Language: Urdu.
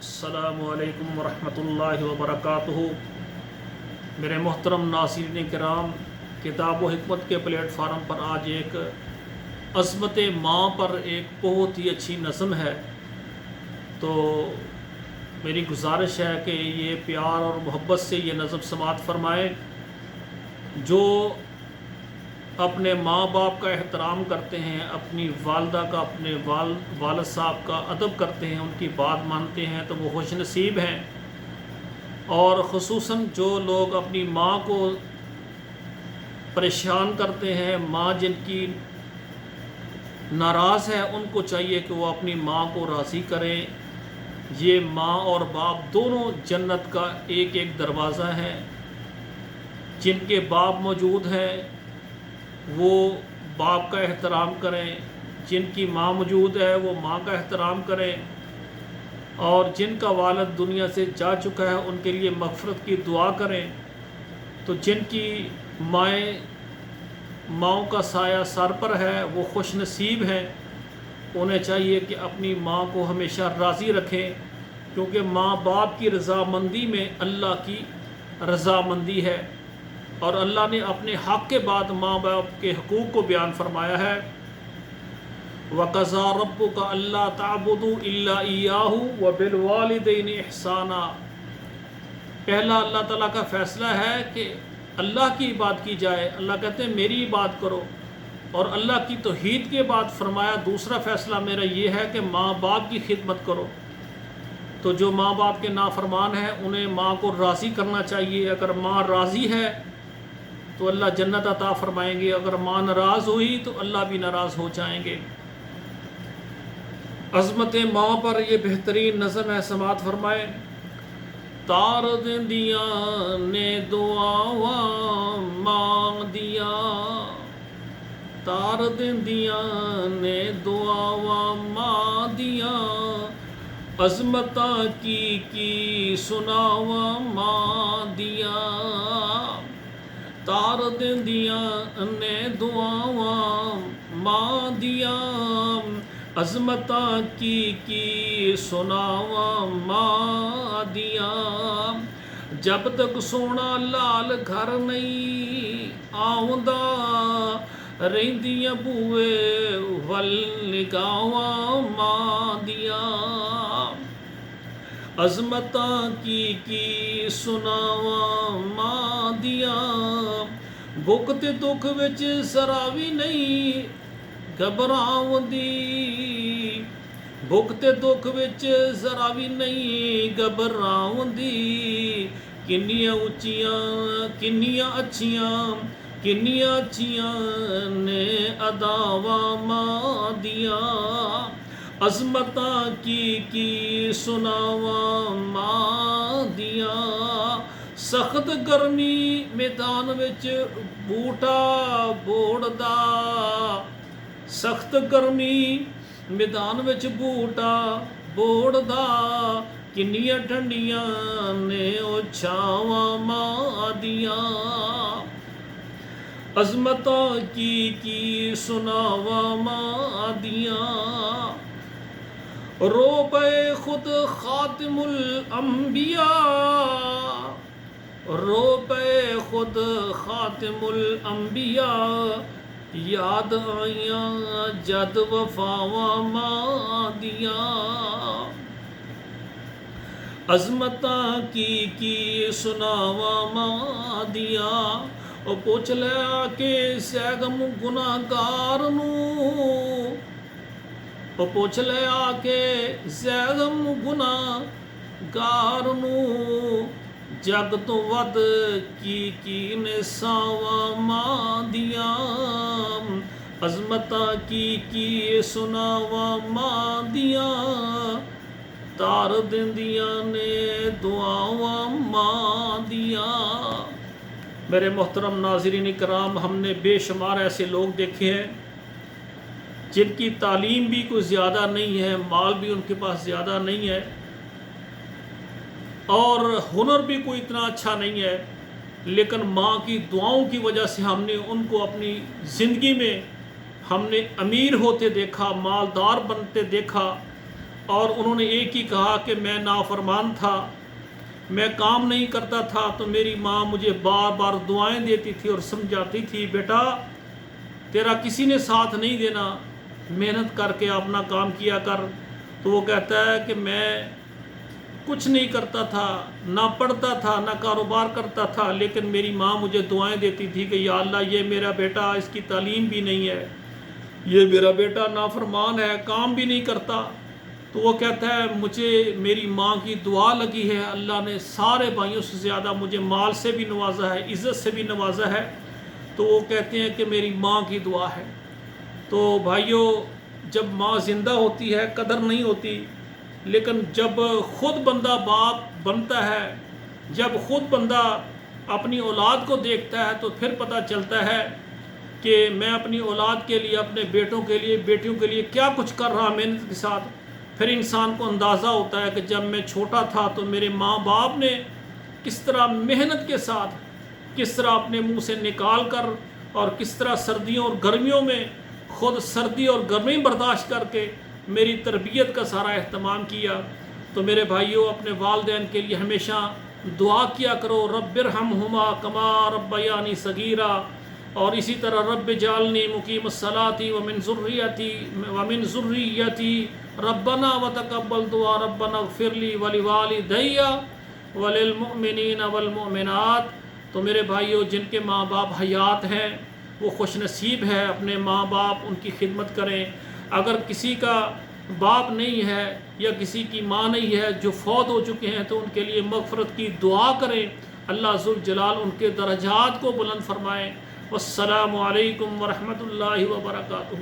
السلام علیکم ورحمۃ اللہ وبرکاتہ۔ میرے محترم ناظرین کرام، کتاب و حکمت کے پلیٹ فارم پر آج ایک عظمت ماں پر ایک بہت ہی اچھی نظم ہے، تو میری گزارش ہے کہ یہ پیار اور محبت سے یہ نظم سماعت فرمائیں۔ جو اپنے ماں باپ کا احترام کرتے ہیں، اپنی والدہ کا، اپنے والد صاحب کا ادب کرتے ہیں، ان کی بات مانتے ہیں، تو وہ خوش نصیب ہیں۔ اور خصوصاً جو لوگ اپنی ماں کو پریشان کرتے ہیں، ماں جن کی ناراض ہے، ان کو چاہیے کہ وہ اپنی ماں کو راضی کریں۔ یہ ماں اور باپ دونوں جنت کا ایک ایک دروازہ ہے۔ جن کے باپ موجود ہیں وہ باپ کا احترام کریں، جن کی ماں موجود ہے وہ ماں کا احترام کریں، اور جن کا والد دنیا سے جا چکا ہے ان کے لیے مغفرت کی دعا کریں۔ تو جن کی ماؤں کا سایہ سر پر ہے وہ خوش نصیب ہیں۔ انہیں چاہیے کہ اپنی ماں کو ہمیشہ راضی رکھیں، کیونکہ ماں باپ کی رضامندی میں اللہ کی رضامندی ہے، اور اللہ نے اپنے حق کے بعد ماں باپ کے حقوق کو بیان فرمایا ہے۔ وَقَضَىٰ رَبُّكَ أَلَّا تَعْبُدُوا إِلَّا إِيَّاهُ وَبِالْوَالِدَيْنِ إِحْسَانًا۔ پہلا اللہ تعالیٰ کا فیصلہ ہے کہ اللہ کی عبادت کی جائے۔ اللہ کہتے ہیں میری عبادت کرو، اور اللہ کی توحید کے بعد فرمایا دوسرا فیصلہ میرا یہ ہے کہ ماں باپ کی خدمت کرو۔ تو جو ماں باپ کے نافرمان ہیں انہیں ماں کو راضی کرنا چاہیے۔ اگر ماں راضی ہے تو اللہ جنت عطا فرمائیں گے، اگر ماں ناراض ہوئی تو اللہ بھی ناراض ہو جائیں گے۔ عظمت ماں پر یہ بہترین نظم ہے، سماعت فرمائیں۔ تار دیندیاں نے دعاواں ماں دیا، تار دیندیاں نے دعاواں ماں دیا، عظمتاں کی سناواں ماں دیا، تار دیندیاں نے دعاواں ماں دیا، عظمتاں کی سناواں ماں دیا، جب تک سونا لال گھر نہیں آوندا، رہندیاں بوئے ول نگاواں ماں دیا، عظمتاں کی سناواں ماں دیا، بھک تے دکھ وچ ذرا وی نہیں گھبراوندی، بھک تے دکھ وچ ذرا وی نہیں گھبراوندی، کنیاں اچیاں کنیاں اچھیاں نے اداواں ماں دیا، عظمتاں کی سناواں ماں دیا، سخت گرمی میدان وچ بوٹا بوڑدا، سخت گرمی میدان وچ بوٹا بوڑدا، کنیاں ٹھنڈیاں نے او چھاواں ماں دیا، عظمتاں کی سناواں ماں دیا، رو پے خود خاتم الانبیاء، رو پے خود خاتم الانبیاء، یاد آئیاں جد وفاواں ماں دیا، عظمتاں کی سناواں ماں دیا، او پوچھ لیا کہ سیغم گناہگار نوں، او پوچھ لیا کہ سیغم گناہگار نوں، جگ تو ود کی نے ساواں ماں دیا، عظمتاں کی سناواں ماں دیا، تار دیندیاں نے دعاواں ماں دیا۔ میرے محترم ناظرین کرام، ہم نے بے شمار ایسے لوگ دیکھے ہیں جن کی تعلیم بھی کوئی زیادہ نہیں ہے، مال بھی ان کے پاس زیادہ نہیں ہے، اور ہنر بھی کوئی اتنا اچھا نہیں ہے، لیکن ماں کی دعاؤں کی وجہ سے ہم نے ان کو اپنی زندگی میں ہم نے امیر ہوتے دیکھا، مالدار بنتے دیکھا، اور انہوں نے ایک ہی کہا کہ میں نافرمان تھا، میں کام نہیں کرتا تھا، تو میری ماں مجھے بار بار دعائیں دیتی تھی اور سمجھاتی تھی، بیٹا تیرا کسی نے ساتھ نہیں دینا، محنت کر کے اپنا کام کیا کر۔ تو وہ کہتا ہے کہ میں کچھ نہیں کرتا تھا، نہ پڑھتا تھا نہ کاروبار کرتا تھا، لیکن میری ماں مجھے دعائیں دیتی تھی کہ یا اللہ یہ میرا بیٹا، اس کی تعلیم بھی نہیں ہے، یہ میرا بیٹا نافرمان ہے، کام بھی نہیں کرتا۔ تو وہ کہتا ہے مجھے میری ماں کی دعا لگی ہے، اللہ نے سارے بھائیوں سے زیادہ مجھے مال سے بھی نوازا ہے، عزت سے بھی نوازا ہے۔ تو وہ کہتے ہیں کہ میری ماں کی دعا ہے۔ تو بھائیوں، جب ماں زندہ ہوتی ہے قدر نہیں ہوتی، لیکن جب خود بندہ باپ بنتا ہے، جب خود بندہ اپنی اولاد کو دیکھتا ہے، تو پھر پتہ چلتا ہے کہ میں اپنی اولاد کے لیے، اپنے بیٹوں کے لیے، بیٹیوں کے لیے کیا کچھ کر رہا محنت کے ساتھ۔ پھر انسان کو اندازہ ہوتا ہے کہ جب میں چھوٹا تھا تو میرے ماں باپ نے کس طرح محنت کے ساتھ، کس طرح اپنے منہ سے نکال کر، اور کس طرح سردیوں اور گرمیوں میں خود سردی اور گرمی برداشت کر کے میری تربیت کا سارا اہتمام کیا۔ تو میرے بھائیوں، اپنے والدین کے لیے ہمیشہ دعا کیا کرو، رب ارحمہما کما ربیانی صغیرا، اور اسی طرح رب اجعلنی مقیم الصلاۃ ومن ذریتی ربنا وتقبل دعا ربنا اغفر لی ولوالدی وللمؤمنین والمؤمنات۔ تو میرے بھائیوں، جن کے ماں باپ حیات ہیں وہ خوش نصیب ہے، اپنے ماں باپ ان کی خدمت کریں۔ اگر کسی کا باپ نہیں ہے یا کسی کی ماں نہیں ہے جو فوت ہو چکے ہیں، تو ان کے لیے مغفرت کی دعا کریں، اللہ ذوالجلال ان کے درجات کو بلند فرمائیں۔ والسلام علیکم ورحمۃ اللہ وبرکاتہ۔